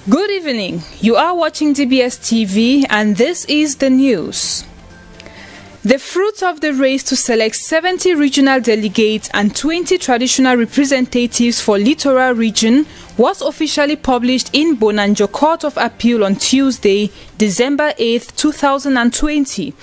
Good evening. You are watching DBS TV and this is the news. The fruit of the race to select 70 regional delegates and 20 traditional representatives for Littoral Region was officially published in Bonanjo Court of Appeal on Tuesday, December 8, 2020.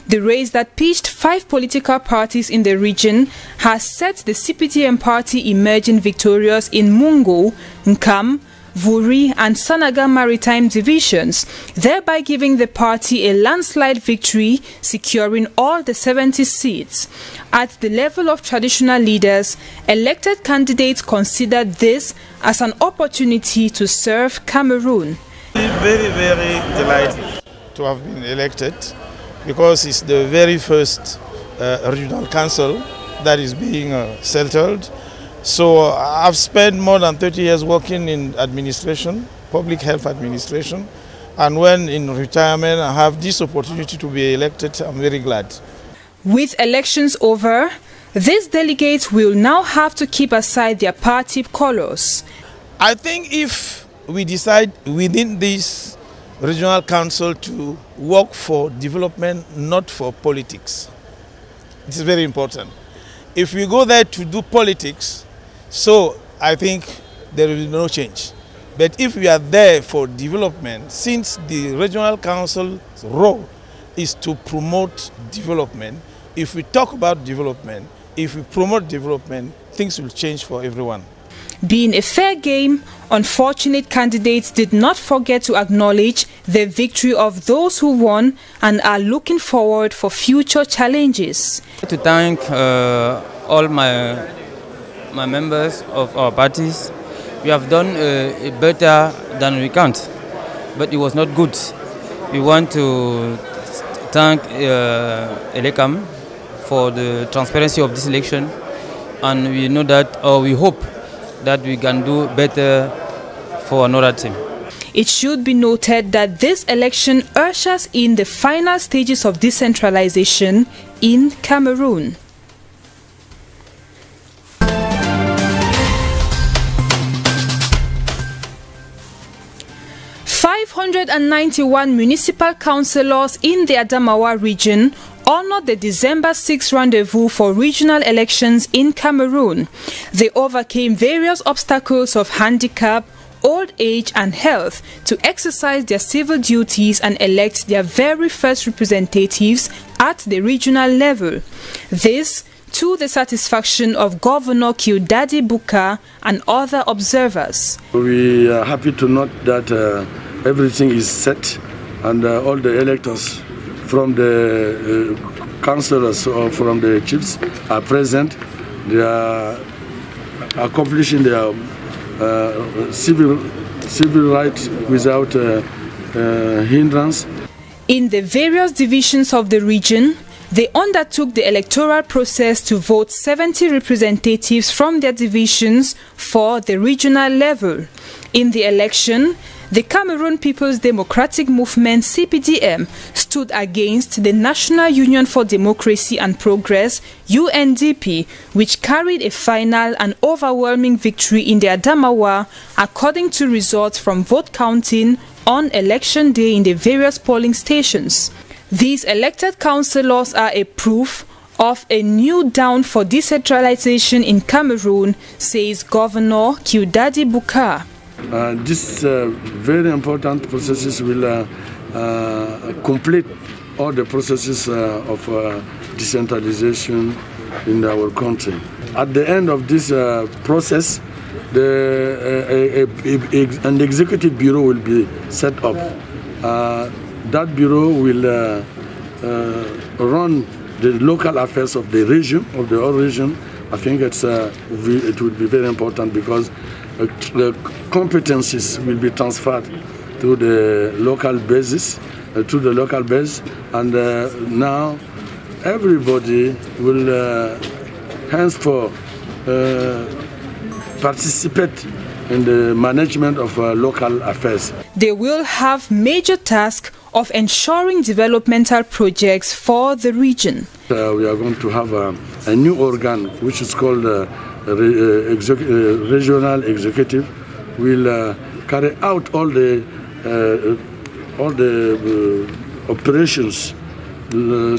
The race that pitched 5 political parties in the region has set the CPTM party emerging victorious in Mungo, Nkam, Vuri and Sanaga Maritime divisions, thereby giving the party a landslide victory, securing all the 70 seats. At the level of traditional leaders, elected candidates considered this as an opportunity to serve Cameroon. Very delighted to have been elected because it's the very first regional council that is being settled. So I've spent more than 30 years working in administration, public health administration, and when in retirement I have this opportunity to be elected, I'm very glad. With elections over, these delegates will now have to keep aside their party colors. I think if we decide within this regional council to work for development, not for politics, it is very important. If we go there to do politics, so I think there will be no change. But if we are there for development, since the regional council's role is to promote development, if we talk about development, if we promote development, things will change for everyone. Being a fair game, unfortunate candidates did not forget to acknowledge the victory of those who won and are looking forward for future challenges. To thank all my members of our parties. We have done better than we can, but it was not good. We want to thank Elekam for the transparency of this election, and we know that, or we hope that we can do better for another team. It should be noted that this election ushers in the final stages of decentralization in Cameroon. 591 municipal councillors in the Adamawa region honored the December 6 rendezvous for regional elections in Cameroon. They overcame various obstacles of handicap, old age and health to exercise their civil duties and elect their very first representatives at the regional level. This to the satisfaction of Governor Kyudadi Buka and other observers. We are happy to note that everything is set and all the electors from the councillors or from the chiefs are present. They are accomplishing their civil rights without hindrance. In the various divisions of the region, they undertook the electoral process to vote 70 representatives from their divisions for the regional level. In the election, the Cameroon People's Democratic Movement (CPDM) stood against the National Union for Democracy and Progress (UNDP), which carried a final and overwhelming victory in the Adamawa, according to results from vote counting on election day in the various polling stations. These elected councillors are a proof of a new dawn for decentralization in Cameroon, says Governor Kyudadi Buka. These very important processes will complete all the processes of decentralization in our country. At the end of this process, an executive bureau will be set up. That bureau will run the local affairs of the region, of the whole region. I think it will be very important because the competencies will be transferred to the local basis, and now everybody will henceforth participate in the management of local affairs. They will have major task of ensuring developmental projects for the region. We are going to have a new organ which is called regional executive, will carry out all the operations,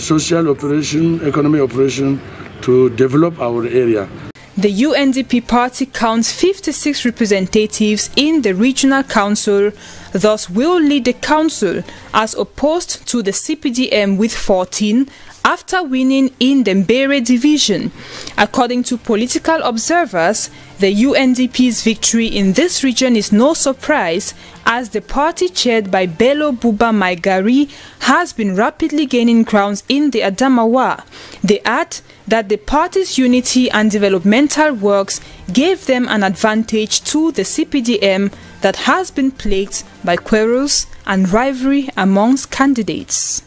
social operation, economic operation, to develop our area. The UNDP party counts 56 representatives in the regional council, thus will lead the council as opposed to the CPDM with 14 after winning in the Mbere division. According to political observers, the UNDP's victory in this region is no surprise, as the party chaired by Bello Buba Maigari has been rapidly gaining grounds in the Adamawa. They add that the party's unity and developmental works gave them an advantage to the CPDM that has been plagued by quarrels and rivalry amongst candidates.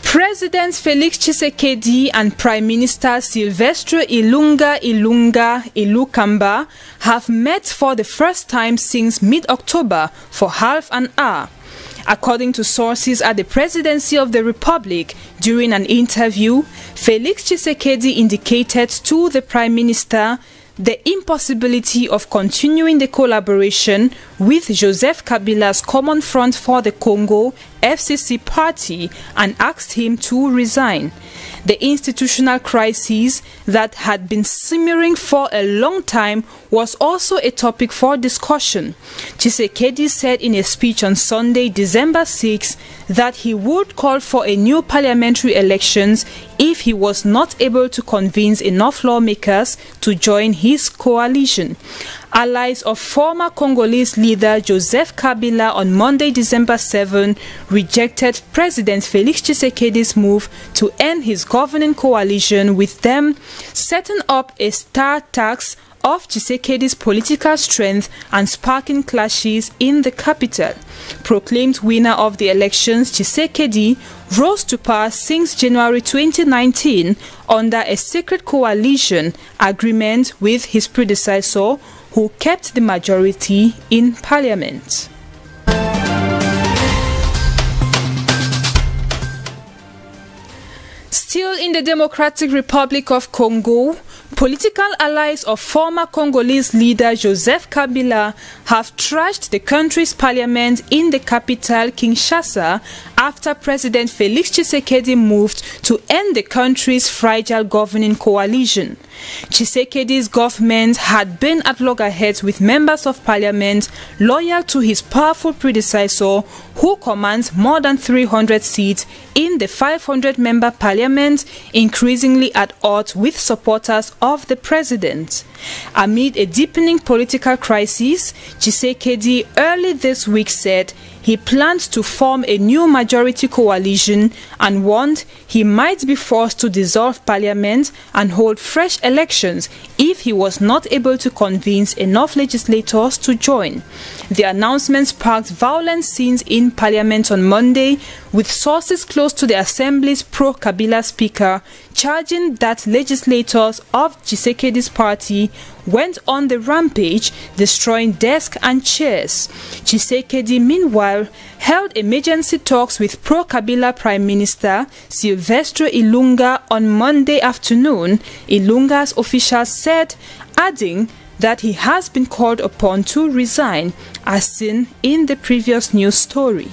President Felix Tshisekedi and Prime Minister Silvestre Ilunga Ilukamba have met for the first time since mid-October for half an hour. According to sources at the Presidency of the Republic, during an interview, Felix Tshisekedi indicated to the Prime Minister the impossibility of continuing the collaboration with Joseph Kabila's Common Front for the Congo FCC party and asked him to resign. The institutional crisis that had been simmering for a long time was also a topic for discussion. Tshisekedi said in a speech on Sunday, December 6, that he would call for a new parliamentary elections if he was not able to convince enough lawmakers to join his coalition. Allies of former Congolese leader Joseph Kabila on Monday, December 7, rejected President Felix Tshisekedi's move to end his governing coalition, with them setting up a star tax of Tshisekedi's political strength and sparking clashes in the capital. Proclaimed winner of the elections, Tshisekedi rose to power since January 2019 under a secret coalition agreement with his predecessor, who kept the majority in parliament. Still in the Democratic Republic of Congo, political allies of former Congolese leader Joseph Kabila have trashed the country's parliament in the capital, Kinshasa, after President Felix Tshisekedi moved to end the country's fragile governing coalition. Tshisekedi's government had been at loggerheads with members of parliament loyal to his powerful predecessor, who commands more than 300 seats in the 500-member parliament, increasingly at odds with supporters of the president. Amid a deepening political crisis, Tshisekedi early this week said he planned to form a new majority coalition and warned he might be forced to dissolve parliament and hold fresh elections if he was not able to convince enough legislators to join. The announcement sparked violent scenes in parliament on Monday, with sources close to the assembly's pro-Kabila speaker charging that legislators of Tshisekedi's party went on the rampage, destroying desks and chairs. Tshisekedi, meanwhile, held emergency talks with pro-Kabila Prime Minister Silvestre Ilunga on Monday afternoon, Ilunga's officials said, adding that he has been called upon to resign, as seen in the previous news story.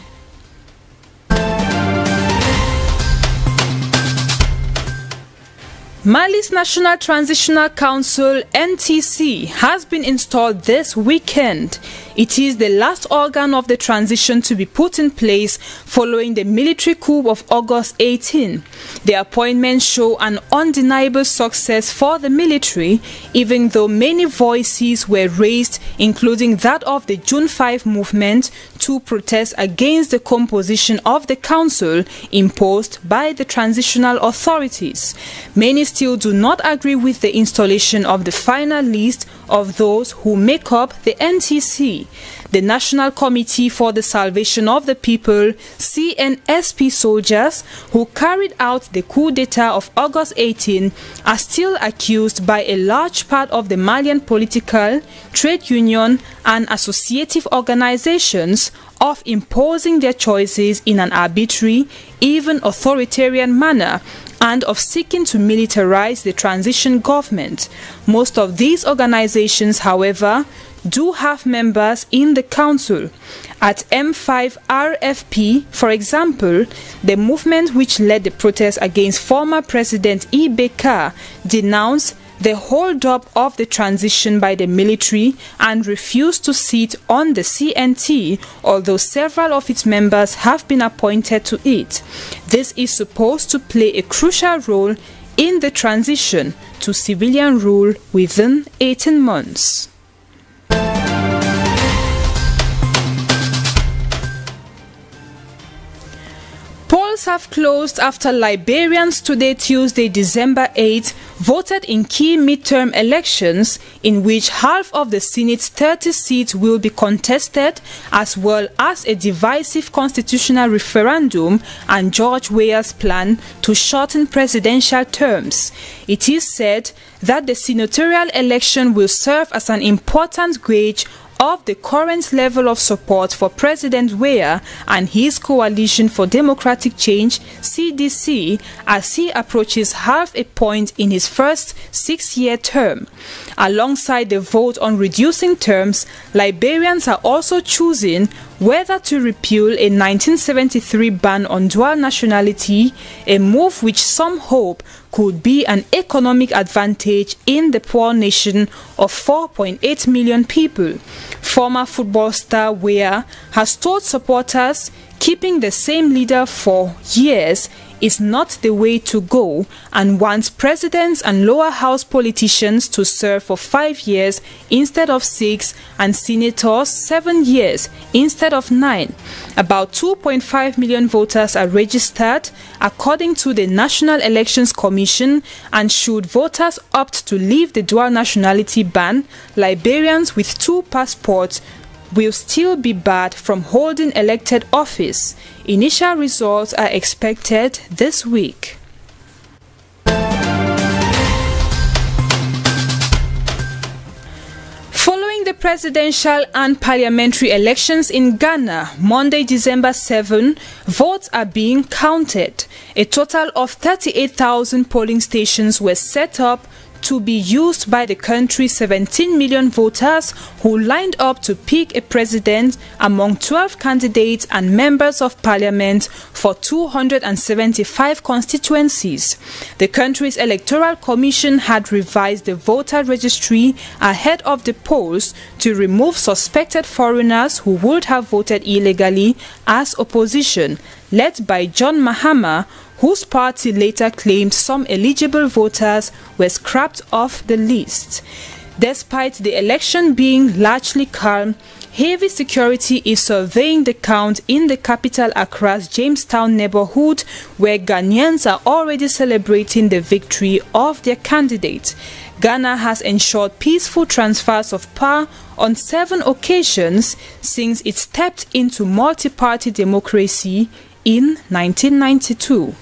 Mali's National Transitional Council, NTC, has been installed this weekend. It is the last organ of the transition to be put in place following the military coup of August 18. The appointments show an undeniable success for the military, even though many voices were raised, including that of the June 5 movement, to protest against the composition of the council imposed by the transitional authorities. Many still do not agree with the installation of the final list of those who make up the NTC. The National Committee for the Salvation of the People, CNSP soldiers who carried out the coup d'etat of August 18 are still accused by a large part of the Malian political, trade union and associative organizations of imposing their choices in an arbitrary, even authoritarian manner, and of seeking to militarize the transition government. Most of these organizations, however, do have members in the council. At M5 RFP, for example, the movement which led the protest against former President Ibeka denounced the hold-up of the transition by the military and refused to sit on the CNT, although several of its members have been appointed to it. This is supposed to play a crucial role in the transition to civilian rule within 18 months. Polls have closed after Liberians today, Tuesday, December 8, voted in key midterm elections in which half of the Senate's 30 seats will be contested, as well as a divisive constitutional referendum and George Weah's plan to shorten presidential terms. It is said that the senatorial election will serve as an important gauge of the current level of support for President Weah and his Coalition for Democratic Change, CDC, as he approaches half a point in his first 6-year term. Alongside the vote on reducing terms, Liberians are also choosing whether to repeal a 1973 ban on dual nationality, a move which some hope could be an economic advantage in the poor nation of 4.8 million people. Former football star Weah has told supporters keeping the same leader for years is not the way to go and wants presidents and lower house politicians to serve for 5 years instead of 6 and senators 7 years instead of 9. About 2.5 million voters are registered according to the National Elections Commission, and should voters opt to leave the dual nationality ban, Liberians with 2 passports will still be barred from holding elected office. Initial results are expected this week. Following the presidential and parliamentary elections in Ghana, Monday, December 7, votes are being counted. A total of 38,000 polling stations were set up to be used by the country's 17 million voters who lined up to pick a president among 12 candidates and members of parliament for 275 constituencies. The country's electoral commission had revised the voter registry ahead of the polls to remove suspected foreigners who would have voted illegally as opposition, led by John Mahama, whose party later claimed some eligible voters were scrapped off the list. Despite the election being largely calm, heavy security is surveying the count in the capital Accra's Jamestown neighborhood, where Ghanaians are already celebrating the victory of their candidate. Ghana has ensured peaceful transfers of power on 7 occasions since it stepped into multi-party democracy in 1992.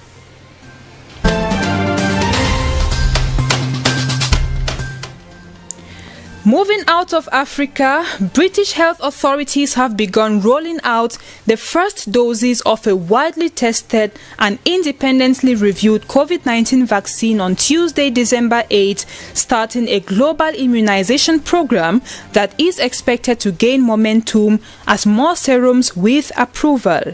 Moving out of Africa, British health authorities have begun rolling out the first doses of a widely tested and independently reviewed COVID-19 vaccine on Tuesday, December 8, starting a global immunization program that is expected to gain momentum as more serums with approval.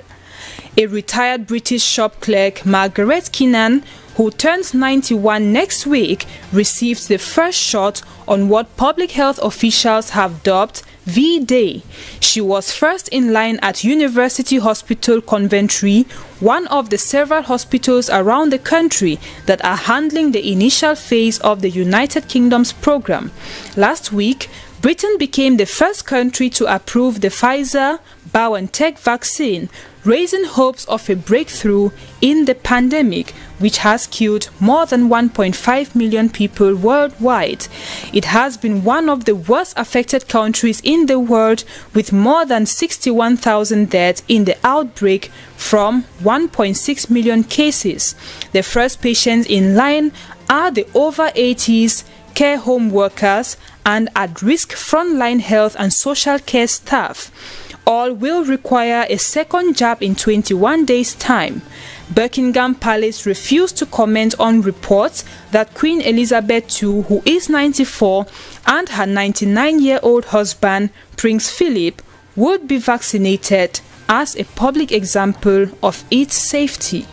A retired British shop clerk, Margaret Keenan, who turns 91 next week, received the first shot on what public health officials have dubbed V-Day. She was first in line at University Hospital Coventry, one of the several hospitals around the country that are handling the initial phase of the United Kingdom's program. Last week, Britain became the first country to approve the Pfizer-BioNTech vaccine, raising hopes of a breakthrough in the pandemic, which has killed more than 1.5 million people worldwide. It has been one of the worst affected countries in the world, with more than 61,000 deaths in the outbreak from 1.6 million cases. The first patients in line are the over 80s, care home workers, and at-risk frontline health and social care staff. All will require a second jab in 21 days' time. Buckingham Palace refused to comment on reports that Queen Elizabeth II, who is 94, and her 99-year-old husband, Prince Philip, would be vaccinated as a public example of its safety.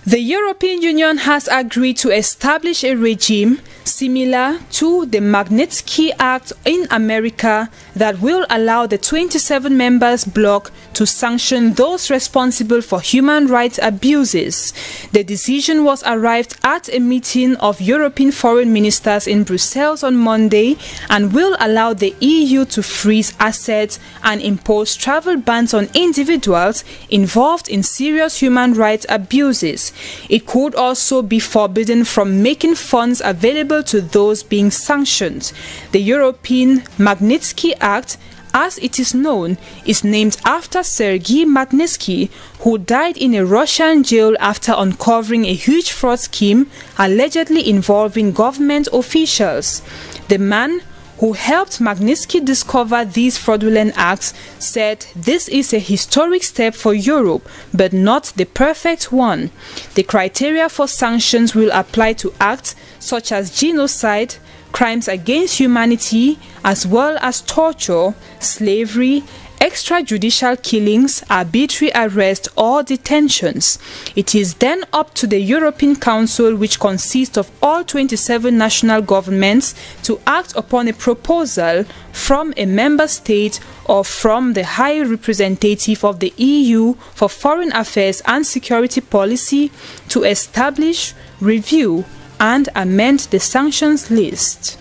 The European Union has agreed to establish a regime similar to the Magnitsky Act in America that will allow the 27 members bloc to sanction those responsible for human rights abuses. The decision was arrived at a meeting of European foreign ministers in Brussels on Monday and will allow the EU to freeze assets and impose travel bans on individuals involved in serious human rights abuses. It could also be forbidden from making funds available to those being sanctioned. The European Magnitsky Act, as it is known, is named after Sergei Magnitsky, who died in a Russian jail after uncovering a huge fraud scheme allegedly involving government officials. The man who helped Magnitsky discover these fraudulent acts, said this is a historic step for Europe, but not the perfect one. The criteria for sanctions will apply to acts such as genocide, crimes against humanity, as well as torture, slavery, extrajudicial killings, arbitrary arrest or detentions. It is then up to the European Council, which consists of all 27 national governments, to act upon a proposal from a member state or from the High Representative of the EU for Foreign Affairs and Security Policy to establish, review and amend the sanctions list.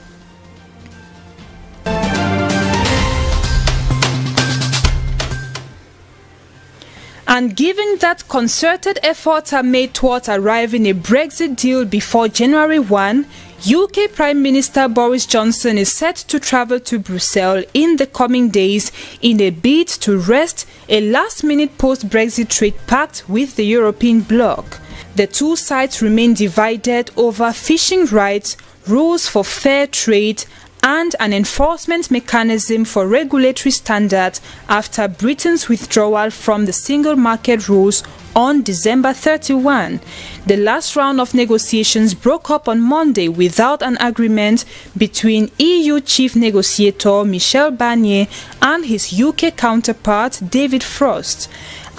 And given that concerted efforts are made towards arriving a Brexit deal before January 1, UK Prime Minister Boris Johnson is set to travel to Brussels in the coming days in a bid to wrest a last-minute post-Brexit trade pact with the European bloc. The two sides remain divided over fishing rights, rules for fair trade, and an enforcement mechanism for regulatory standards after Britain's withdrawal from the single market rules on December 31. The last round of negotiations broke up on Monday without an agreement between EU chief negotiator Michel Barnier and his UK counterpart David Frost.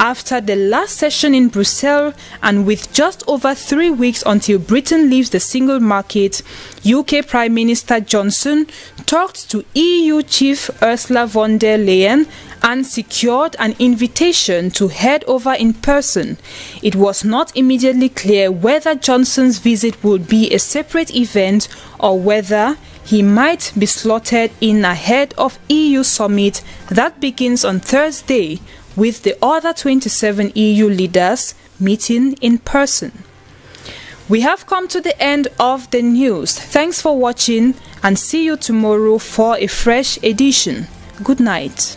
After the last session in Brussels and with just over 3 weeks until Britain leaves the single market, UK Prime Minister Johnson talked to EU Chief Ursula von der Leyen and secured an invitation to head over in person. It was not immediately clear whether Johnson's visit would be a separate event or whether he might be slotted in ahead of EU summit that begins on Thursday, with the other 27 EU leaders meeting in person. We have come to the end of the news. Thanks for watching and see you tomorrow for a fresh edition. Good night.